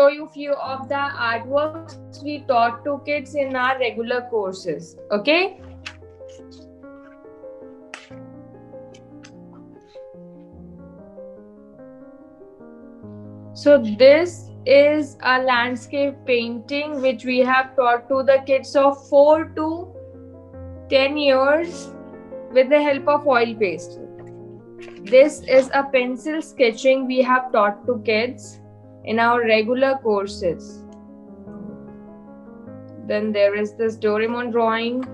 show you few of the artworks we taught to kids in our regular courses. Okay. So this is a landscape painting which we have taught to the kids of 4 to 10 years with the help of oil pastel. This is a pencil sketching we have taught to kids in our regular courses. Then there is this Doraemon drawing.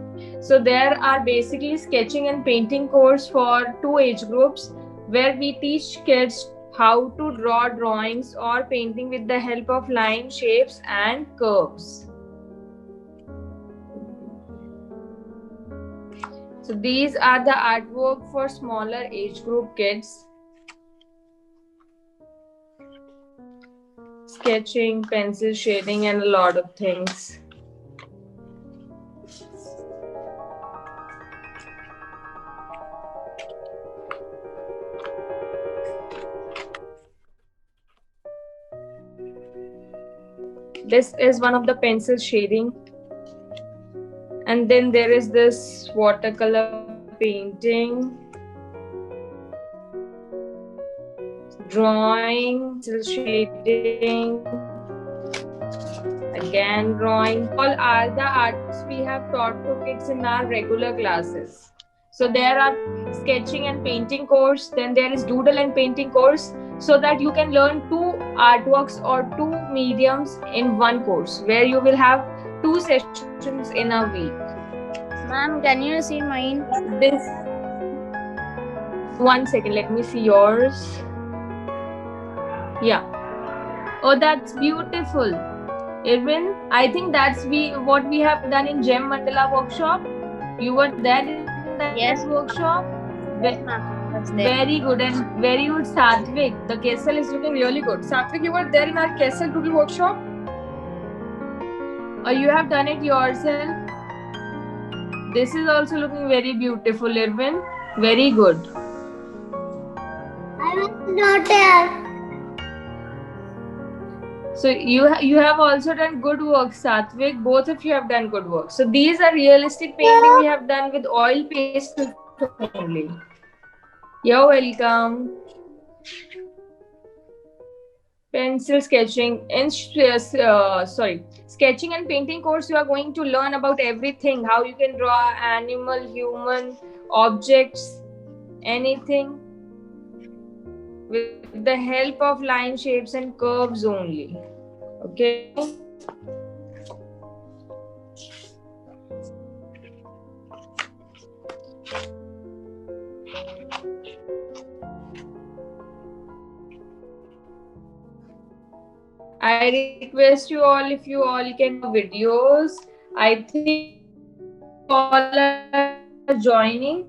So there are basically sketching and painting course for 2 age groups where we teach kids how to draw drawings or painting with the help of line, shapes and curves. So these are the artwork for smaller age group kids. Sketching, pencil shading and a lot of things. This is one of the pencil shading. And then there is this watercolor painting, drawing, pencil shading, again drawing. All are the arts we have taught to kids in our regular classes. So there are sketching and painting course, then there is doodle and painting course, so that you can learn 2 artworks or 2 mediums in one course where you will have 2 sessions in a week. Ma'am, can you see mine? This. One second, let me see yours. Yeah. Oh, that's beautiful. Irwin, I think that's what we have done in Gem Mandala workshop. You were there in that workshop? Yes, ma'am. Very good and very good, Satvik. The castle is looking really good. Satvik, you were there in our castle doodle workshop? Or you have done it yourself? This is also looking very beautiful, Irwin. Very good. I was not there. So you have also done good work, Satvik. Both of you have done good work. So these are realistic painting we have done with oil pastel only. You're welcome. Pencil sketching in sketching and painting course, you are going to learn about everything, how you can draw animal, human, objects, anything with the help of line, shapes and curves only. Okay. I request you all, if you all can do videos. I think all are joining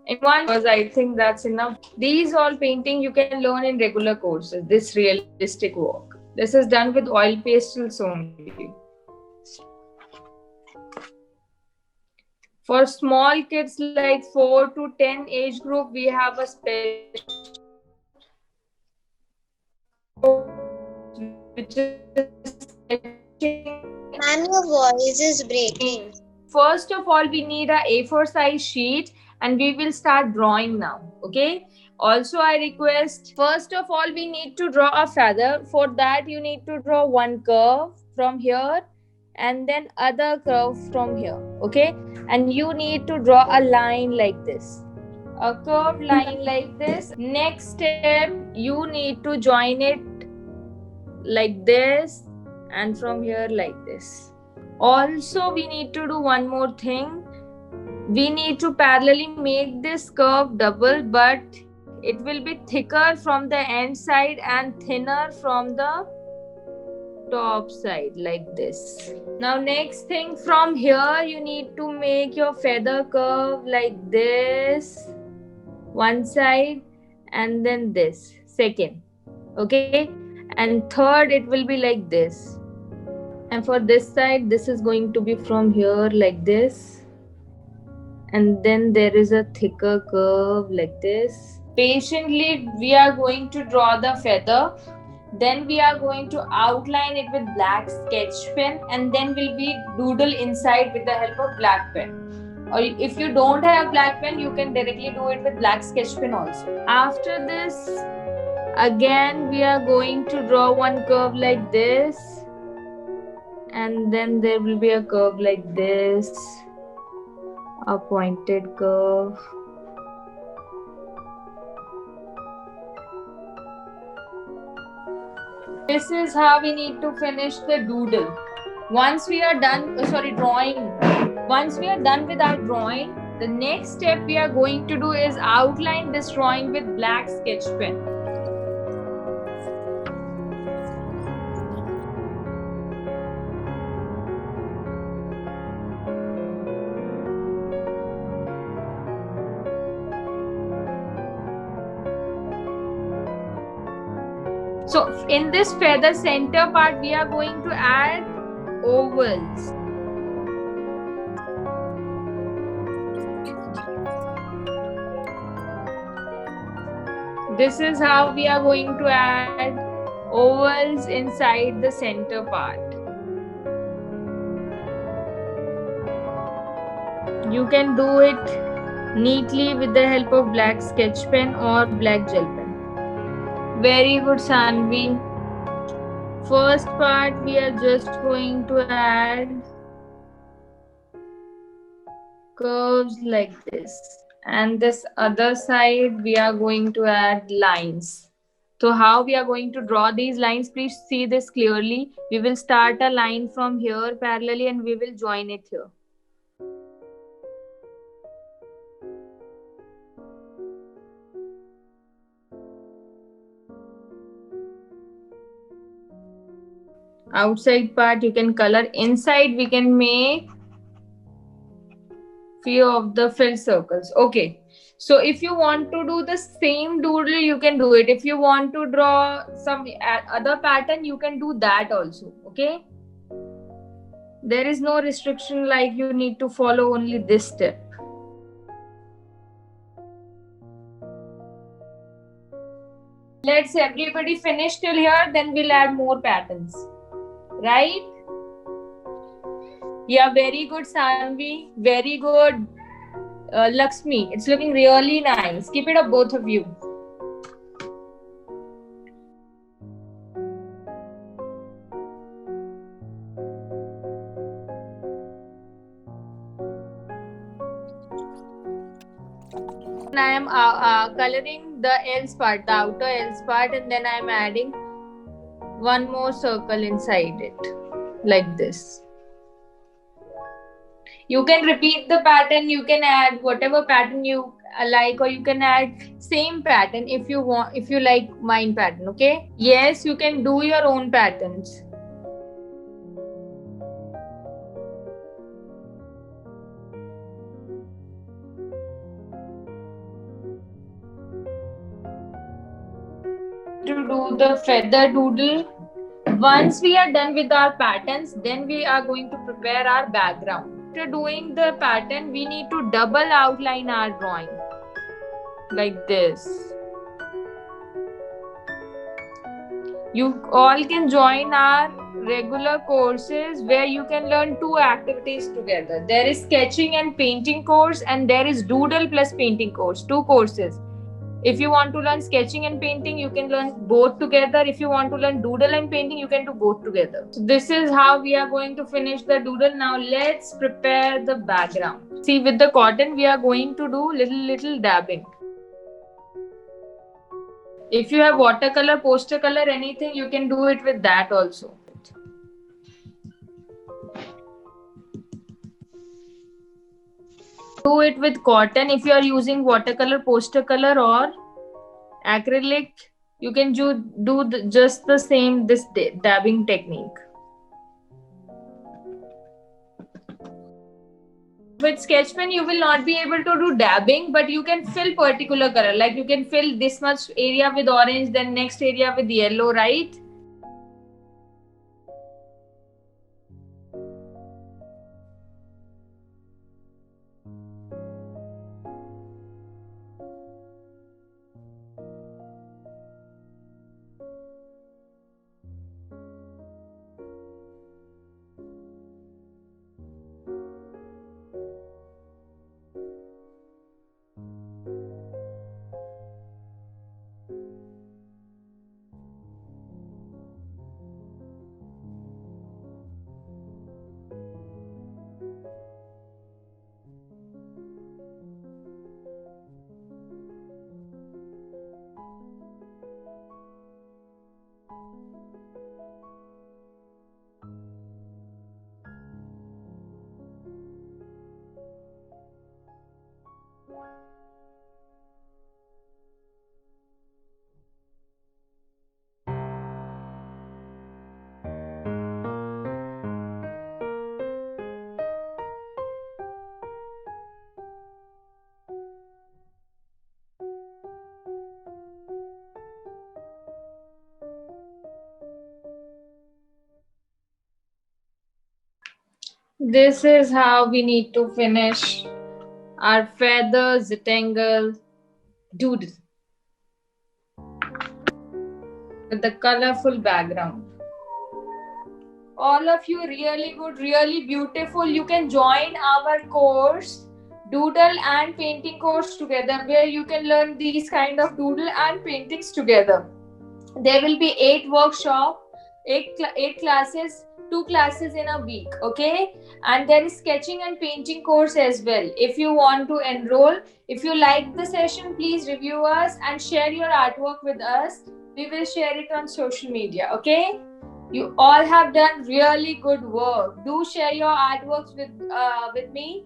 in one, because I think that's enough. These all painting you can learn in regular courses. This realistic work. This is done with oil pastels only. For small kids like 4 to 10 age group, we have a special which is Ma'am, your voice is breaking. First of all, we need a A4 size sheet and we will start drawing now. Okay. Also, I request, first of all, we need to draw a feather. For that, you need to draw one curve from here and then other curve from here. Okay. And you need to draw a line like this. A curved line like this. Next step, you need to join it like this and from here like this. Also, we need to do one more thing. We need to parallelly make this curve double, but it will be thicker from the end side and thinner from the top side like this. Now next thing, from here you need to make your feather curve like this, one side, and then this second. Okay, and third it will be like this. And for this side, this is going to be from here like this, and then there is a thicker curve like this. Patiently we are going to draw the feather. Then we are going to outline it with black sketch pen, and then will be doodle inside with the help of black pen. Or if you don't have black pen, you can directly do it with black sketch pen also. After this, again we are going to draw one curve like this, and then there will be a curve like this, a pointed curve. This is how we need to finish the doodle. Once we are done, drawing. Once we are done with our drawing, the next step we are going to do is outline this drawing with black sketch pen. So in this feather center part, we are going to add ovals. This is how we are going to add ovals inside the center part. You can do it neatly with the help of black sketch pen or black gel pen. Very good, Sanvi. First part we are just going to add curves like this, and this other side we are going to add lines. So how we are going to draw these lines, please see this clearly. We will start a line from here parallelly and we will join it here. Outside part you can color, inside we can make few of the fill circles. Okay, so if you want to do the same doodle, you can do it. If you want to draw some other pattern, you can do that also. Okay, there is no restriction like you need to follow only this step. Let's everybody finish till here, then we'll add more patterns, right? Yeah, very good, Sanvi. Very good, Lakshmi. It's looking really nice. Keep it up, both of you. I am coloring the else part, the outer else part, and then I am adding one more circle inside it, like this. You can repeat the pattern, you can add whatever pattern you like, or you can add same pattern if you want, if you like mine pattern. Okay, yes, you can do your own patterns. To do the feather doodle. Once we are done with our patterns, then we are going to prepare our background. After doing the pattern, we need to double outline our drawing like this. You all can join our regular courses where you can learn two activities together. There is sketching and painting course, and there is doodle plus painting course, two courses. If you want to learn sketching and painting, you can learn both together. If you want to learn doodle and painting, you can do both together. So this is how we are going to finish the doodle. Now let's prepare the background. See, with the cotton, we are going to do little dabbing. If you have watercolor, poster color, anything, you can do it with that also. Do it with cotton. If you are using watercolor, poster color, or acrylic, you can do just the same, this dabbing technique. With sketch pen, you will not be able to do dabbing, but you can fill particular color. Like you can fill this much area with orange, then next area with yellow, right? This is how we need to finish our feather rectangle doodle with the colorful background. All of you really good, really beautiful. You can join our course, doodle and painting course together, where you can learn these kind of doodle and paintings together. There will be 8 workshop, 8 classes, 2 classes in a week, okay? And there is sketching and painting course as well. If you want to enroll, if you like the session, please review us and share your artwork with us. We will share it on social media, okay? You all have done really good work. Do share your artworks with me.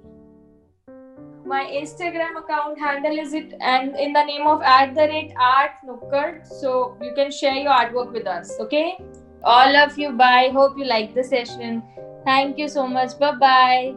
My Instagram account handle is it, and in the name of @artnukkad. So you can share your artwork with us, okay? All of you, bye. Hope you like the session. Thank you so much. Bye bye.